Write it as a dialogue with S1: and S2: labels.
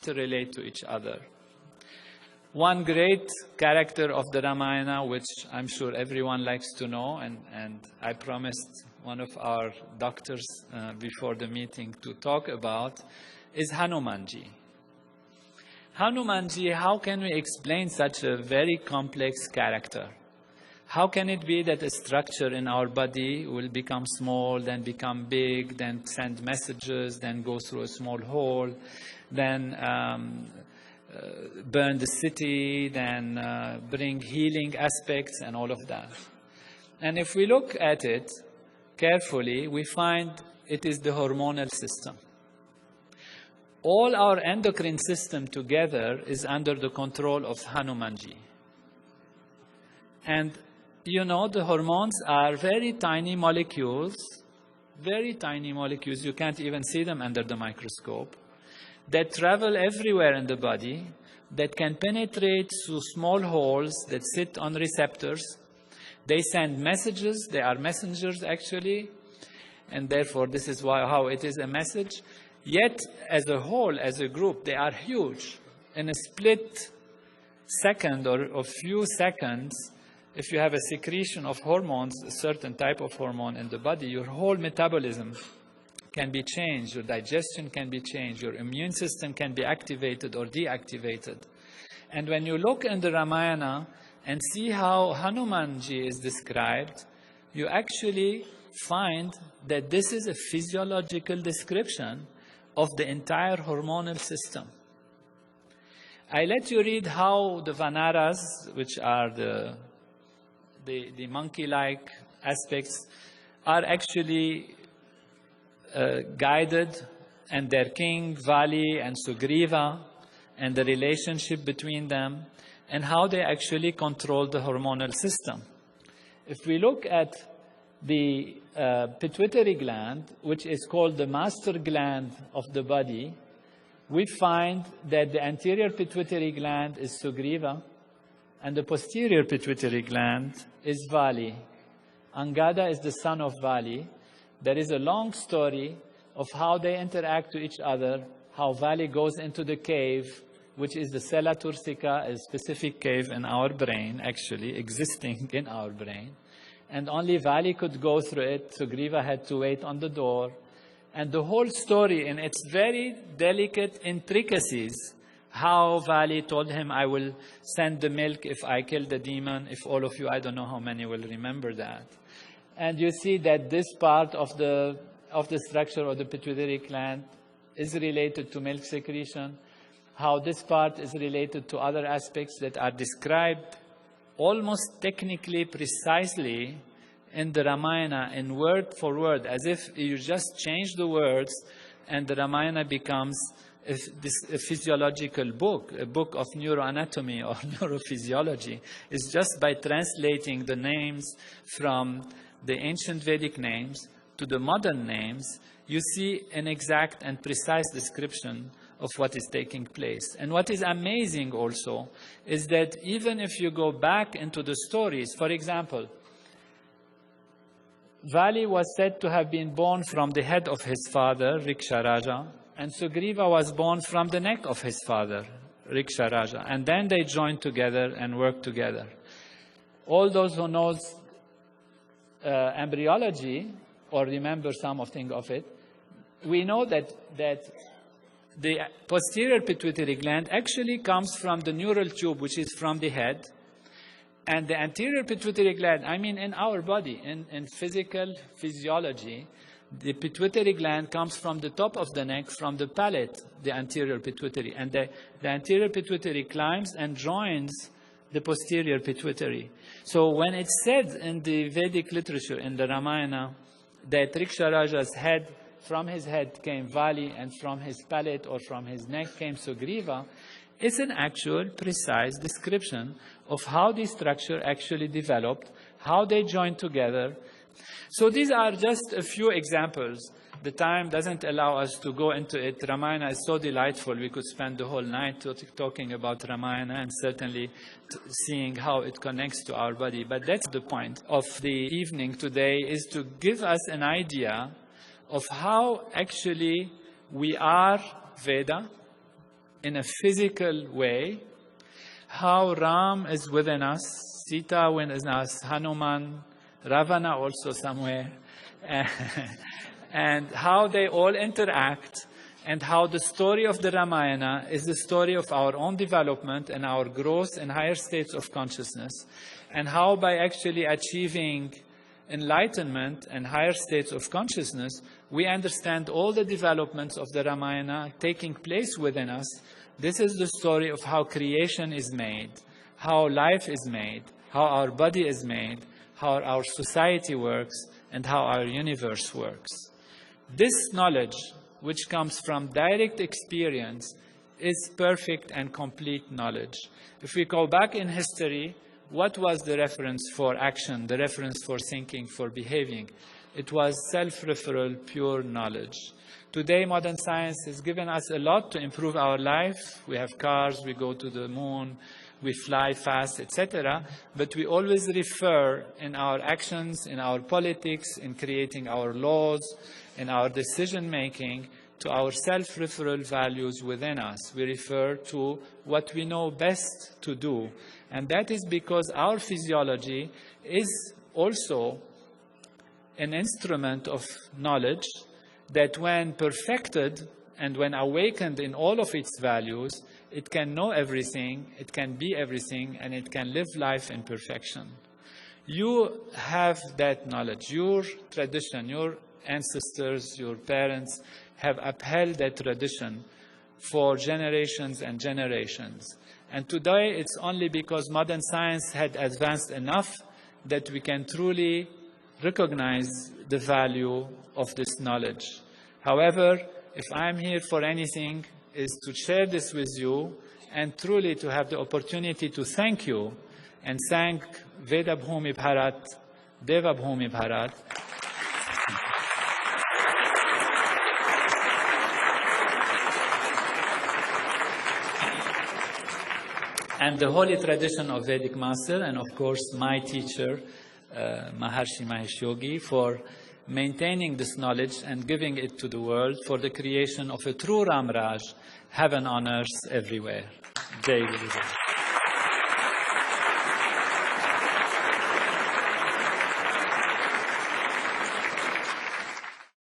S1: to relate to each other. One great character of the Ramayana, which I'm sure everyone likes to know, and I promised one of our doctors before the meeting to talk about, is Hanumanji. Hanumanji, how can we explain such a very complex character? How can it be that a structure in our body will become small, then become big, then send messages, then go through a small hole, then burn the city, then bring healing aspects and all of that? And if we look at it carefully, we find it is the hormonal system. All our endocrine system together is under the control of Hanumanji. And you know, the hormones are very tiny molecules, you can't even see them under the microscope, that travel everywhere in the body, that can penetrate through small holes that sit on receptors. They send messages, they are messengers actually, and therefore this is how it is a message. Yet, as a whole, as a group, they are huge. In a split second or a few seconds, if you have a secretion of hormones, a certain type of hormone in the body, your whole metabolism can be changed, your digestion can be changed, your immune system can be activated or deactivated. And when you look in the Ramayana and see how Hanumanji is described, you actually find that this is a physiological description of the entire hormonal system. I let you read how the Vanaras, which are the monkey-like aspects, are actually guided, and their king, Vali and Sugriva, and the relationship between them, and how they actually control the hormonal system. If we look at the pituitary gland, which is called the master gland of the body, we find that the anterior pituitary gland is Sugriva, and the posterior pituitary gland is Vali. Angada is the son of Vali. There is a long story of how they interact to each other, how Vali goes into the cave, which is the Sella Turcica, a specific cave in our brain, actually, existing in our brain. And only Vali could go through it, Sugriva had to wait on the door. And the whole story, in its very delicate intricacies, how Vali told him, I will send the milk if I kill the demon. If all of you, I don't know how many will remember that. And you see that this part of the structure of the pituitary gland is related to milk secretion, how this part is related to other aspects that are described almost technically precisely in the Ramayana, in word for word, as if you just change the words and the Ramayana becomes a physiological book, a book of neuroanatomy or neurophysiology. It's just by translating the names from the ancient Vedic names to the modern names, you see an exact and precise description of what is taking place. And what is amazing also is that even if you go back into the stories, for example, Vali was said to have been born from the head of his father, Riksharaja, and Sugriva was born from the neck of his father, Riksharaja. And then they joined together and worked together. All those who know embryology, or remember something of it, we know that the posterior pituitary gland actually comes from the neural tube, which is from the head. And the anterior pituitary gland, I mean in our body, in physical physiology, the pituitary gland comes from the top of the neck, from the palate, the anterior pituitary. And the anterior pituitary climbs and joins the posterior pituitary. So when it's said in the Vedic literature, in the Ramayana, that Riksharaja's head, from his head came Vali, and from his palate or from his neck came Sugriva, it's an actual, precise description of how the structure actually developed, how they joined together. So these are just a few examples. The time doesn't allow us to go into it. Ramayana is so delightful. We could spend the whole night talking about Ramayana and certainly seeing how it connects to our body. But that's the point of the evening today, is to give us an idea of how actually we are Veda, in a physical way, how Ram is within us, Sita within us, Hanuman, Ravana also somewhere, and how they all interact, and how the story of the Ramayana is the story of our own development and our growth in higher states of consciousness, and how by actually achieving enlightenment and higher states of consciousness, we understand all the developments of the Ramayana taking place within us. This is the story of how creation is made, how life is made, how our body is made, how our society works, and how our universe works. This knowledge, which comes from direct experience, is perfect and complete knowledge. If we go back in history, what was the reference for action, the reference for thinking, for behaving? It was self-referral, pure knowledge. Today, modern science has given us a lot to improve our life. We have cars, we go to the moon, we fly fast, etc. But we always refer in our actions, in our politics, in creating our laws, in our decision-making, to our self-referral values within us. We refer to what we know best to do. And that is because our physiology is also an instrument of knowledge that when perfected and when awakened in all of its values, it can know everything, it can be everything, and it can live life in perfection. You have that knowledge. Your tradition, your ancestors, your parents have upheld that tradition for generations and generations. And today it's only because modern science had advanced enough that we can truly recognize the value of this knowledge. However, if I'm here for anything, is to share this with you and truly to have the opportunity to thank you and thank Veda Bhumi Bharat, Deva Bhumi Bharat, and the holy tradition of Vedic Master, and of course my teacher, Maharshi Mahesh Yogi, for maintaining this knowledge and giving it to the world for the creation of a true Ram Raj, heaven on earth everywhere. Jai Guru.